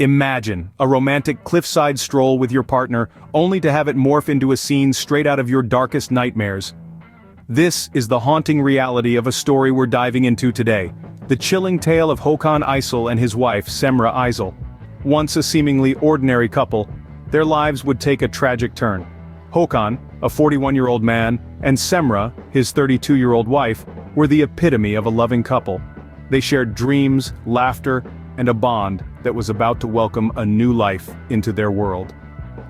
Imagine a romantic cliffside stroll with your partner, only to have it morph into a scene straight out of your darkest nightmares. This is the haunting reality of a story we're diving into today. The chilling tale of Hakan Aysal and his wife, Semra Aysal. Once a seemingly ordinary couple, their lives would take a tragic turn. Hakan, a 41-year-old man, and Semra, his 32-year-old wife, were the epitome of a loving couple. They shared dreams, laughter, and a bond that was about to welcome a new life into their world.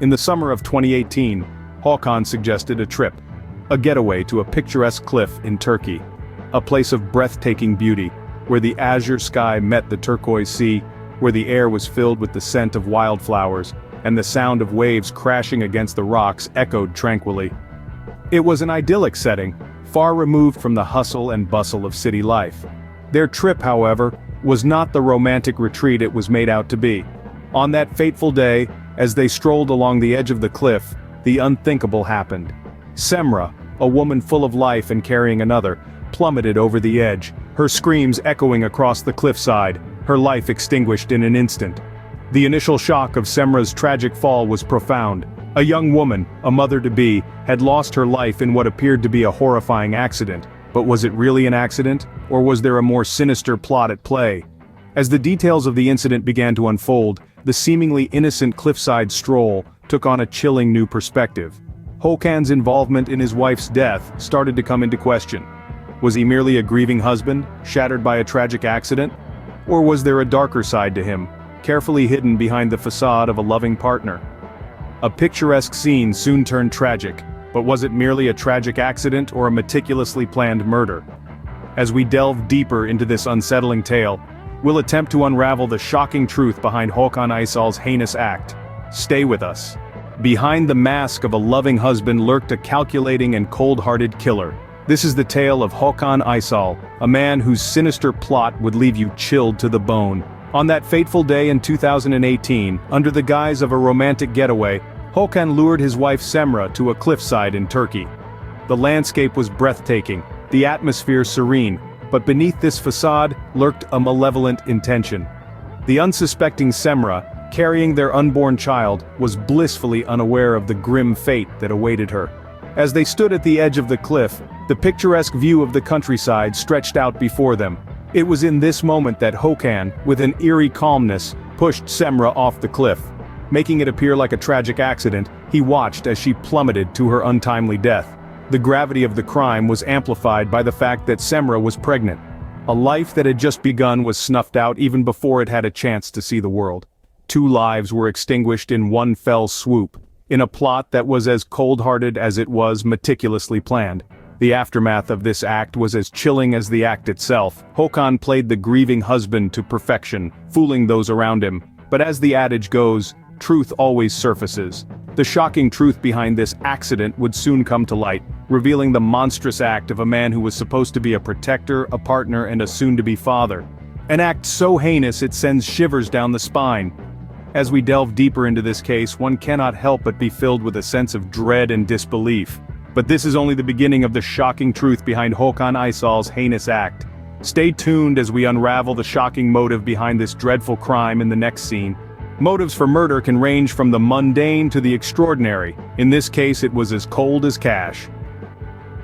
In the summer of 2018, Hakan suggested a trip, a getaway to a picturesque cliff in Turkey, a place of breathtaking beauty, where the azure sky met the turquoise sea, where the air was filled with the scent of wildflowers, and the sound of waves crashing against the rocks echoed tranquilly. It was an idyllic setting, far removed from the hustle and bustle of city life. Their trip, however, was not the romantic retreat it was made out to be. On that fateful day, as they strolled along the edge of the cliff, the unthinkable happened. Semra, a woman full of life and carrying another, plummeted over the edge, her screams echoing across the cliffside, her life extinguished in an instant. The initial shock of Semra's tragic fall was profound. A young woman, a mother-to-be, had lost her life in what appeared to be a horrifying accident. But was it really an accident, or was there a more sinister plot at play? As the details of the incident began to unfold, the seemingly innocent cliffside stroll took on a chilling new perspective. Hakan's involvement in his wife's death started to come into question. Was he merely a grieving husband, shattered by a tragic accident? Or was there a darker side to him, carefully hidden behind the facade of a loving partner? A picturesque scene soon turned tragic. But was it merely a tragic accident or a meticulously planned murder? As we delve deeper into this unsettling tale, we'll attempt to unravel the shocking truth behind Hakan Aysal's heinous act. Stay with us. Behind the mask of a loving husband lurked a calculating and cold-hearted killer. This is the tale of Hakan Aysal, a man whose sinister plot would leave you chilled to the bone. On that fateful day in 2018, under the guise of a romantic getaway, Hakan lured his wife Semra to a cliffside in Turkey. The landscape was breathtaking, the atmosphere serene, but beneath this facade lurked a malevolent intention. The unsuspecting Semra, carrying their unborn child, was blissfully unaware of the grim fate that awaited her. As they stood at the edge of the cliff, the picturesque view of the countryside stretched out before them. It was in this moment that Hakan, with an eerie calmness, pushed Semra off the cliff. Making it appear like a tragic accident, he watched as she plummeted to her untimely death. The gravity of the crime was amplified by the fact that Semra was pregnant. A life that had just begun was snuffed out even before it had a chance to see the world. 2 lives were extinguished in one fell swoop, in a plot that was as cold-hearted as it was meticulously planned. The aftermath of this act was as chilling as the act itself. Hakan played the grieving husband to perfection, fooling those around him. But as the adage goes, truth always surfaces. The shocking truth behind this accident would soon come to light, revealing the monstrous act of a man who was supposed to be a protector, a partner, and a soon-to-be father. An act so heinous it sends shivers down the spine. As we delve deeper into this case, one cannot help but be filled with a sense of dread and disbelief. But this is only the beginning of the shocking truth behind Hakan Aysal's heinous act. Stay tuned as we unravel the shocking motive behind this dreadful crime in the next scene. Motives for murder can range from the mundane to the extraordinary. In this case, it was as cold as cash.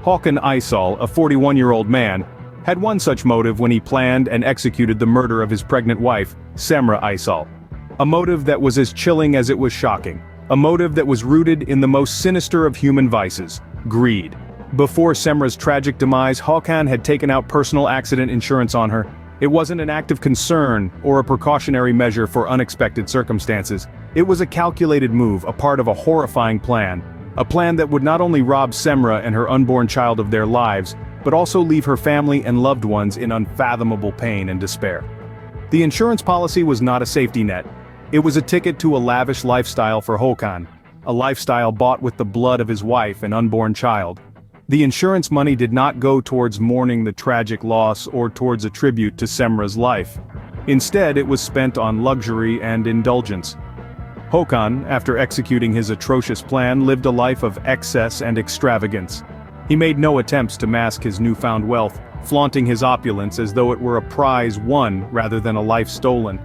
Hakan Aysal, a 41-year-old man, had one such motive when he planned and executed the murder of his pregnant wife, Semra Aysal. A motive that was as chilling as it was shocking. A motive that was rooted in the most sinister of human vices: greed. Before Semra's tragic demise, Hakan had taken out personal accident insurance on her. It wasn't an act of concern or a precautionary measure for unexpected circumstances. It was a calculated move, a part of a horrifying plan. A plan that would not only rob Semra and her unborn child of their lives, but also leave her family and loved ones in unfathomable pain and despair. The insurance policy was not a safety net. It was a ticket to a lavish lifestyle for Hakan, a lifestyle bought with the blood of his wife and unborn child. The insurance money did not go towards mourning the tragic loss or towards a tribute to Semra's life. Instead, it was spent on luxury and indulgence. Hakan, after executing his atrocious plan, lived a life of excess and extravagance. He made no attempts to mask his newfound wealth, flaunting his opulence as though it were a prize won rather than a life stolen.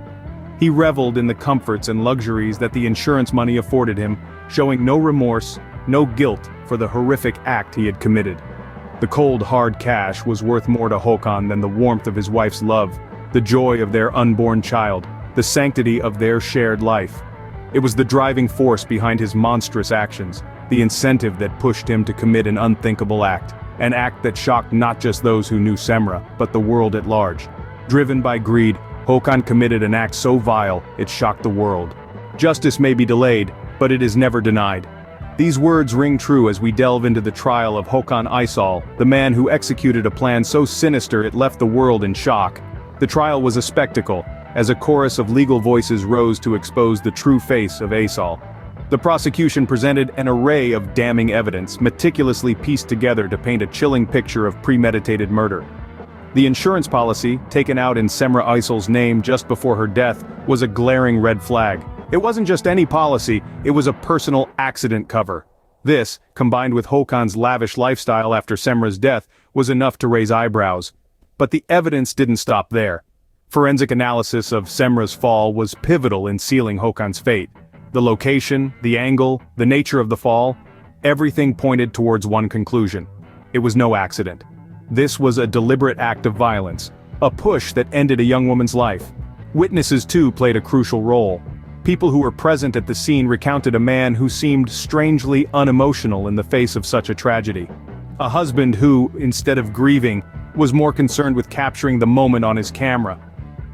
He reveled in the comforts and luxuries that the insurance money afforded him, showing no remorse, no guilt for the horrific act he had committed. The cold, hard cash was worth more to Hakan than the warmth of his wife's love, the joy of their unborn child, the sanctity of their shared life. It was the driving force behind his monstrous actions, the incentive that pushed him to commit an unthinkable act, an act that shocked not just those who knew Semra, but the world at large. Driven by greed, Hakan committed an act so vile, it shocked the world. Justice may be delayed, but it is never denied. These words ring true as we delve into the trial of Hakan Aysal, the man who executed a plan so sinister it left the world in shock. The trial was a spectacle, as a chorus of legal voices rose to expose the true face of Aysal. The prosecution presented an array of damning evidence, meticulously pieced together to paint a chilling picture of premeditated murder. The insurance policy, taken out in Semra Aysal's name just before her death, was a glaring red flag. It wasn't just any policy, it was a personal accident cover. This, combined with Hakan's lavish lifestyle after Semra's death, was enough to raise eyebrows. But the evidence didn't stop there. Forensic analysis of Semra's fall was pivotal in sealing Hakan's fate. The location, the angle, the nature of the fall, everything pointed towards one conclusion. It was no accident. This was a deliberate act of violence, a push that ended a young woman's life. Witnesses too played a crucial role. People who were present at the scene recounted a man who seemed strangely unemotional in the face of such a tragedy. A husband who, instead of grieving, was more concerned with capturing the moment on his camera.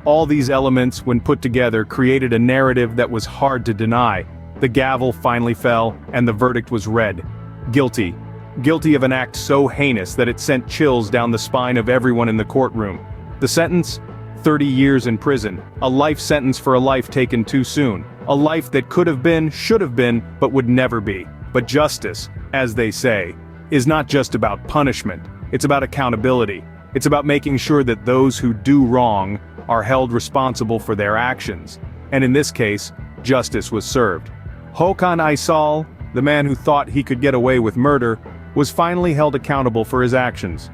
All these elements, when put together, created a narrative that was hard to deny. The gavel finally fell, and the verdict was read. Guilty. Guilty of an act so heinous that it sent chills down the spine of everyone in the courtroom. The sentence? 30 years in prison. A life sentence for a life taken too soon. A life that could have been, should have been, but would never be. But justice, as they say, is not just about punishment. It's about accountability. It's about making sure that those who do wrong are held responsible for their actions. And in this case, justice was served. Hakan Aysal, the man who thought he could get away with murder, was finally held accountable for his actions.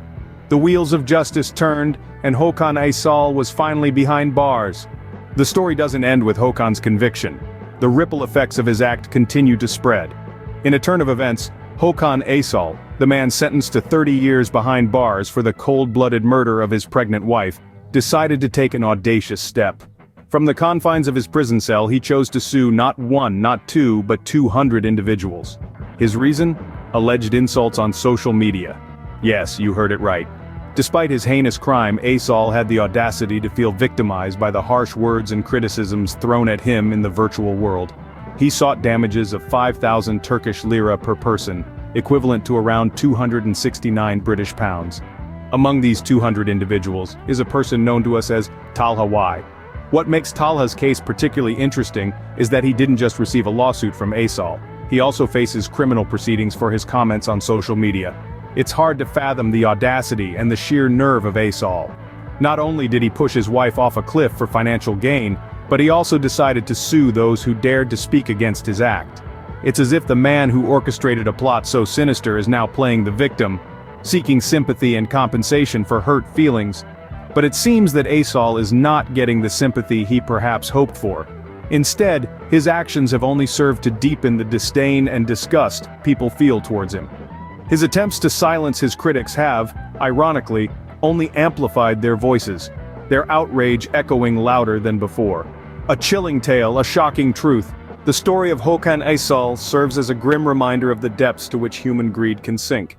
The wheels of justice turned, and Hakan Aysal was finally behind bars. The story doesn't end with Hakan's conviction. The ripple effects of his act continued to spread. In a turn of events, Hakan Aysal, the man sentenced to 30 years behind bars for the cold-blooded murder of his pregnant wife, decided to take an audacious step. From the confines of his prison cell, he chose to sue not one, not two, but 200 individuals. His reason? Alleged insults on social media. Yes, you heard it right. Despite his heinous crime, Aysal had the audacity to feel victimized by the harsh words and criticisms thrown at him in the virtual world. He sought damages of 5,000 Turkish lira per person, equivalent to around 269 British pounds. Among these 200 individuals is a person known to us as Talha Y. What makes Talha's case particularly interesting is that he didn't just receive a lawsuit from Aysal. He also faces criminal proceedings for his comments on social media. It's hard to fathom the audacity and the sheer nerve of Aysal. Not only did he push his wife off a cliff for financial gain, but he also decided to sue those who dared to speak against his act. It's as if the man who orchestrated a plot so sinister is now playing the victim, seeking sympathy and compensation for hurt feelings. But it seems that Aysal is not getting the sympathy he perhaps hoped for. Instead, his actions have only served to deepen the disdain and disgust people feel towards him. His attempts to silence his critics have, ironically, only amplified their voices, their outrage echoing louder than before. A chilling tale, a shocking truth. The story of Hakan Aysal serves as a grim reminder of the depths to which human greed can sink.